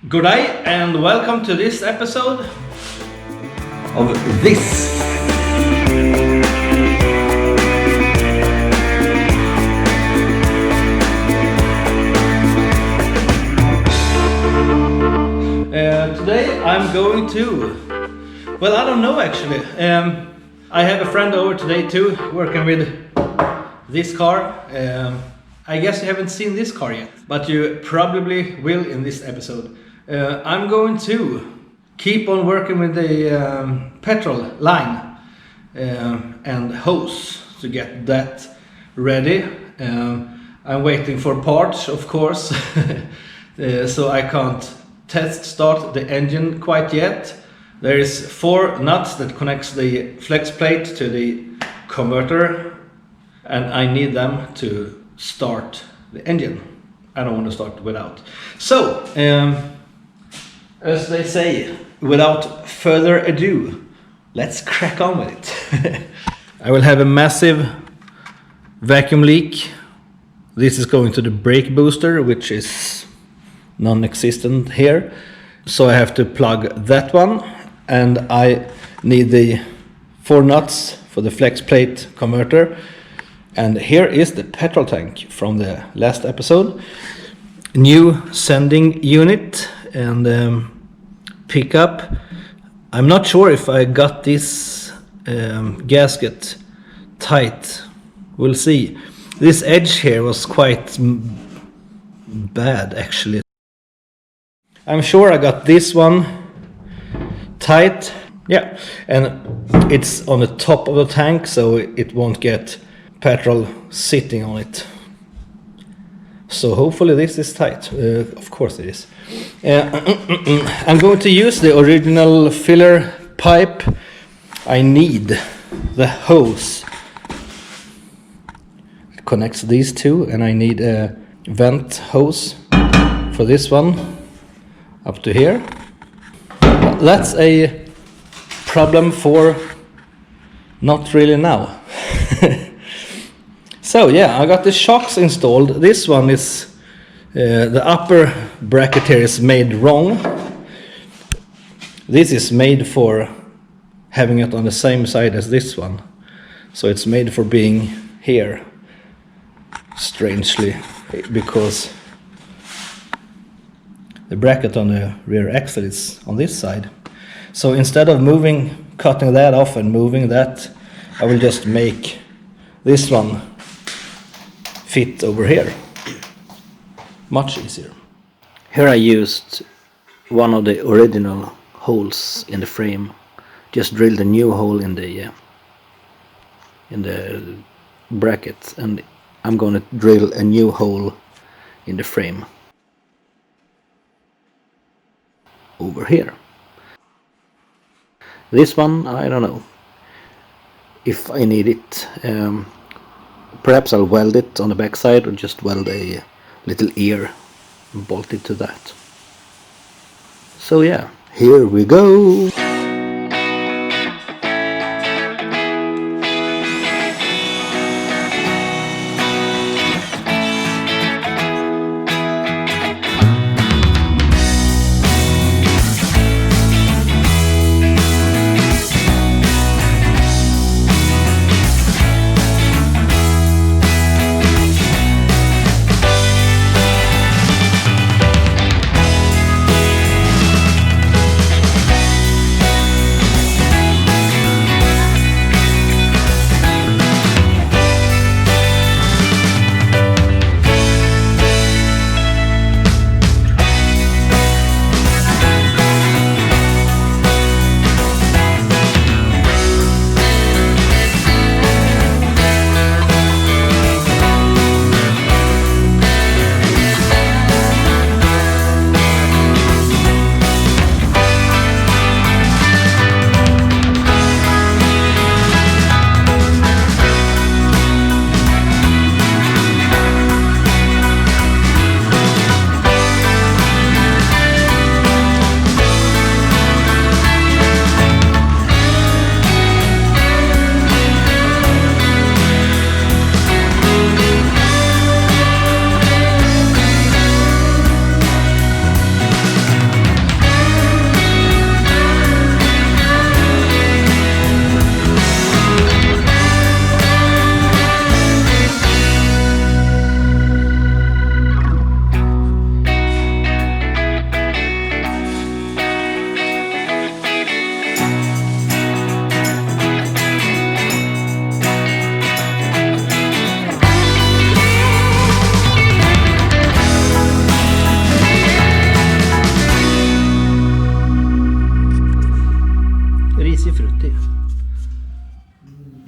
Good day and welcome to this episode of this. Today I'm going to, well, I don't know actually. I have a friend over today too, working with this car. I guess you haven't seen this car yet, but you probably will in this episode. I'm going to keep on working with the petrol line and hose to get that ready. I'm waiting for parts, of course, so I can't test start the engine quite yet. There is 4 nuts that connects the flex plate to the converter, and I need them to start the engine. I don't want to start without. So, as they say, without further ado, let's crack on with it. I will have a massive vacuum leak. This is going to the brake booster, which is non-existent here. So I have to plug that one, and I need the 4 nuts for the flex plate converter. And here is the petrol tank from the last episode. New sending unit and pickup. I'm not sure if I got this gasket tight. We'll see. This edge here was quite bad actually. I'm sure I got this one tight. Yeah, and it's on the top of the tank, so it won't get petrol sitting on it. So hopefully this is tight. Of course it is. I'm going to use the original filler pipe. I need the hose. It connects these two, and I need a vent hose for this one up to here. That's a problem for not really now. So yeah, I got the shocks installed. This one is the upper bracket here is made wrong. This is made for having it on the same side as this one. So it's made for being here, strangely, because the bracket on the rear axle is on this side. So instead of cutting that off and moving that, I will just make this one fit over here. Much easier. Here I used one of the original holes in the frame. Just drilled a new hole in the bracket, and I'm going to drill a new hole in the frame over here. This one, I don't know if I need it. Perhaps I'll weld it on the backside, or just weld a little ear and bolt it to that. So yeah, here we go.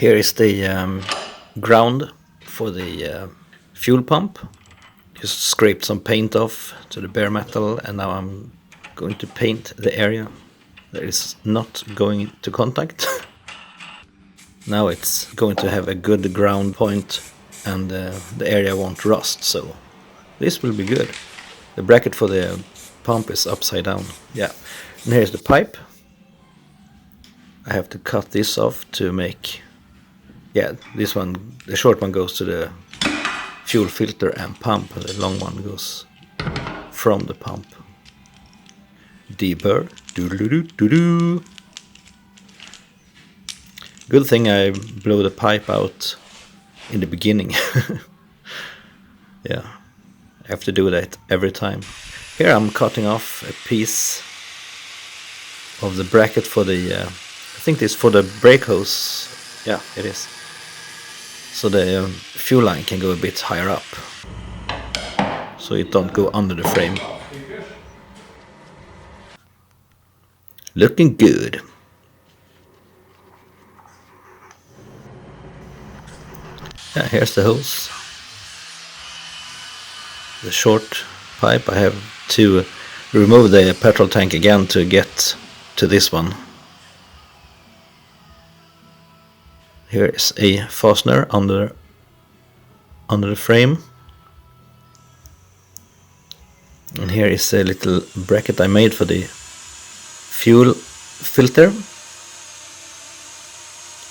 Here is the ground for the fuel pump. Just scraped some paint off to the bare metal, and now I'm going to paint the area that is not going to contact. Now it's going to have a good ground point, and the area won't rust, so this will be good. The bracket for the pump is upside down. Yeah, and here's the pipe. I have to cut this off to make, yeah, this one, the short one goes to the fuel filter and pump, and the long one goes from the pump. Deburr. Doo-doo-doo-doo-doo. Good thing I blow the pipe out in the beginning. Yeah, I have to do that every time. Here I'm cutting off a piece of the bracket for the, I think this is for the brake hose. Yeah, it is. So the fuel line can go a bit higher up, so it don't go under the frame. Looking good. Yeah, here's the hose. The short pipe. I have to remove the petrol tank again to get to this one. Here is a fastener under the frame. And here is a little bracket I made for the fuel filter,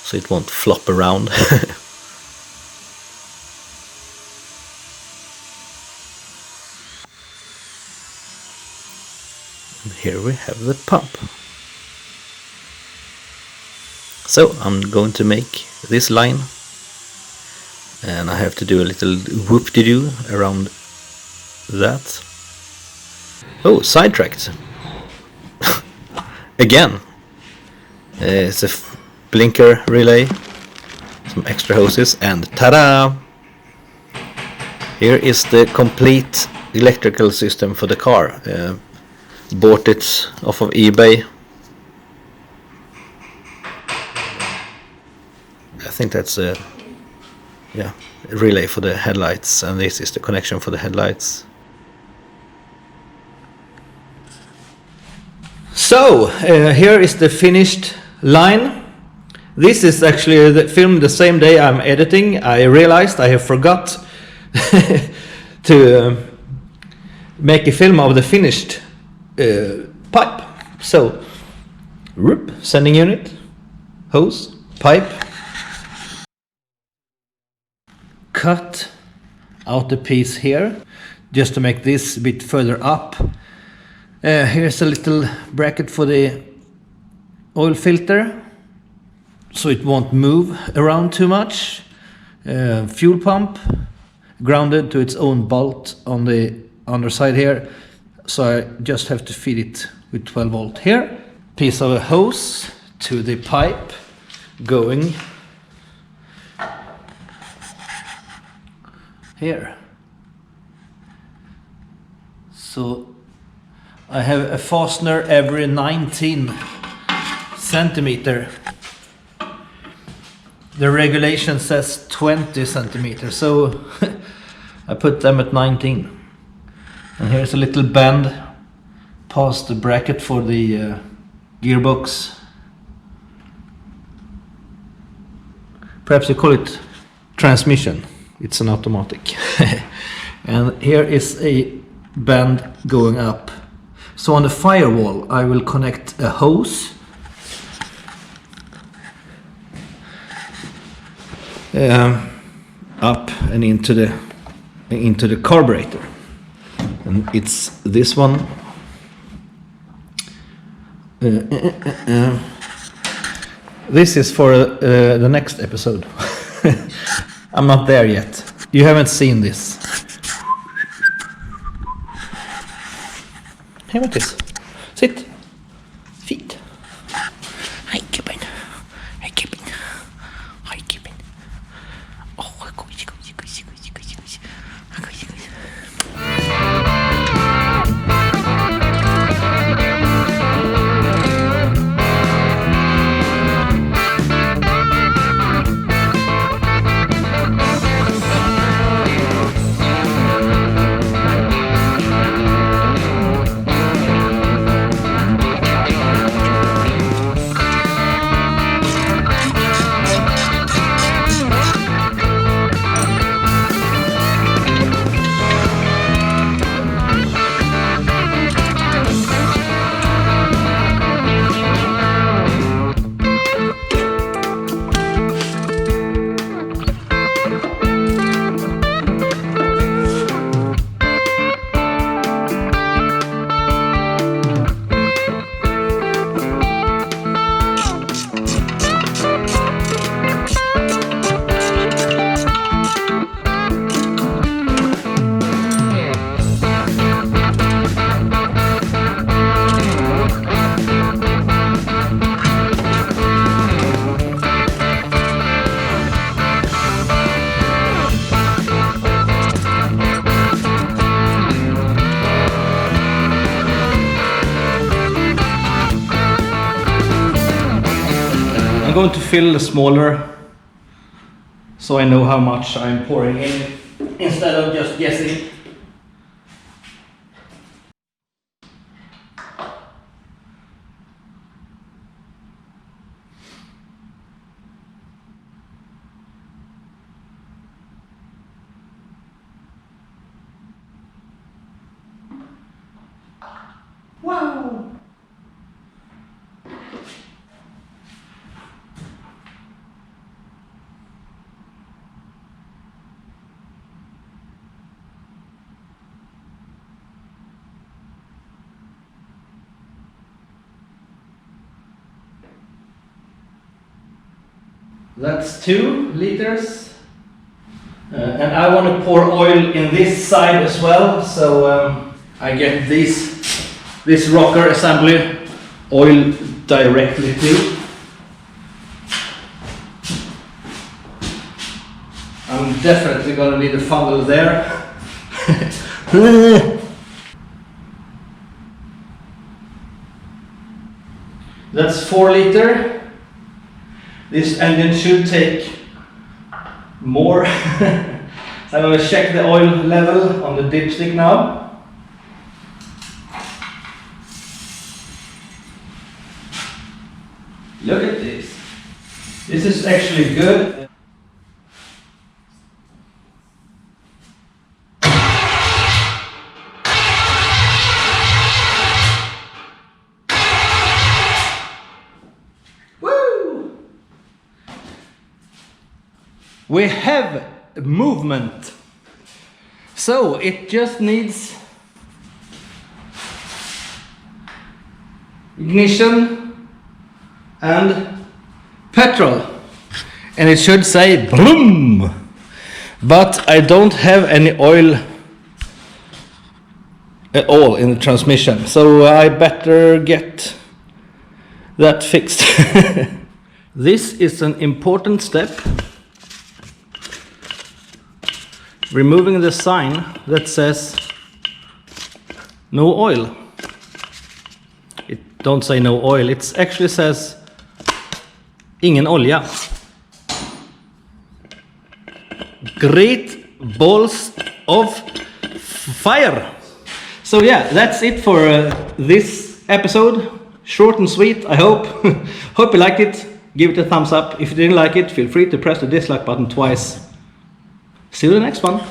so it won't flop around. And here we have the pump. So I'm going to make this line, and I have to do a little whoop-de-doo around that. Oh, sidetracked. Again. It's a blinker relay, some extra hoses, and ta-da! Here is the complete electrical system for the car. Bought it off of eBay. I think that's a relay for the headlights, and this is the connection for the headlights. So here is the finished line. This is actually filmed the same day I'm editing. I realized I have forgot to make a film of the finished pipe. So sending unit, hose, pipe. Cut out the piece here just to make this a bit further up. Here's a little bracket for the oil filter, so it won't move around too much. Fuel pump grounded to its own bolt on the underside here, so I just have to feed it with 12 volt here. Piece of a hose to the pipe going here. So I have a fastener every 19 centimeter. The regulation says 20 centimeters, so I put them at 19. And here's a little bend past the bracket for the gearbox. Perhaps you call it transmission. It's an automatic. And here is a bend going up. So on the firewall I will connect a hose up and into the carburetor, and it's this one. This is for the next episode. I'm not there yet. You haven't seen this. Hey, what is? Sit. Feet. Hi, Kevin. Hi, Kevin. Hi, Kevin. Oh, go. I'm going to fill the smaller so I know how much I'm pouring in instead of just guessing. Wow! That's 2 liters. And I want to pour oil in this side as well, so I get this rocker assembly oil directly too. I'm definitely gonna need a funnel there. That's 4 liter. This engine should take more. So I'm gonna check the oil level on the dipstick now. Look at this. This is actually good. Woo! We have movement. So it just needs ignition and petrol, and it should say boom, but I don't have any oil at all in the transmission, so I better get that fixed. This is an important step. Removing the sign that says no oil. It don't say no oil, it actually says ingen olja. Great balls of fire. So yeah, that's it for this episode. Short and sweet, I hope. Hope you liked it. Give it a thumbs up. If you didn't like it, feel free to press the dislike button twice. See you in the next one.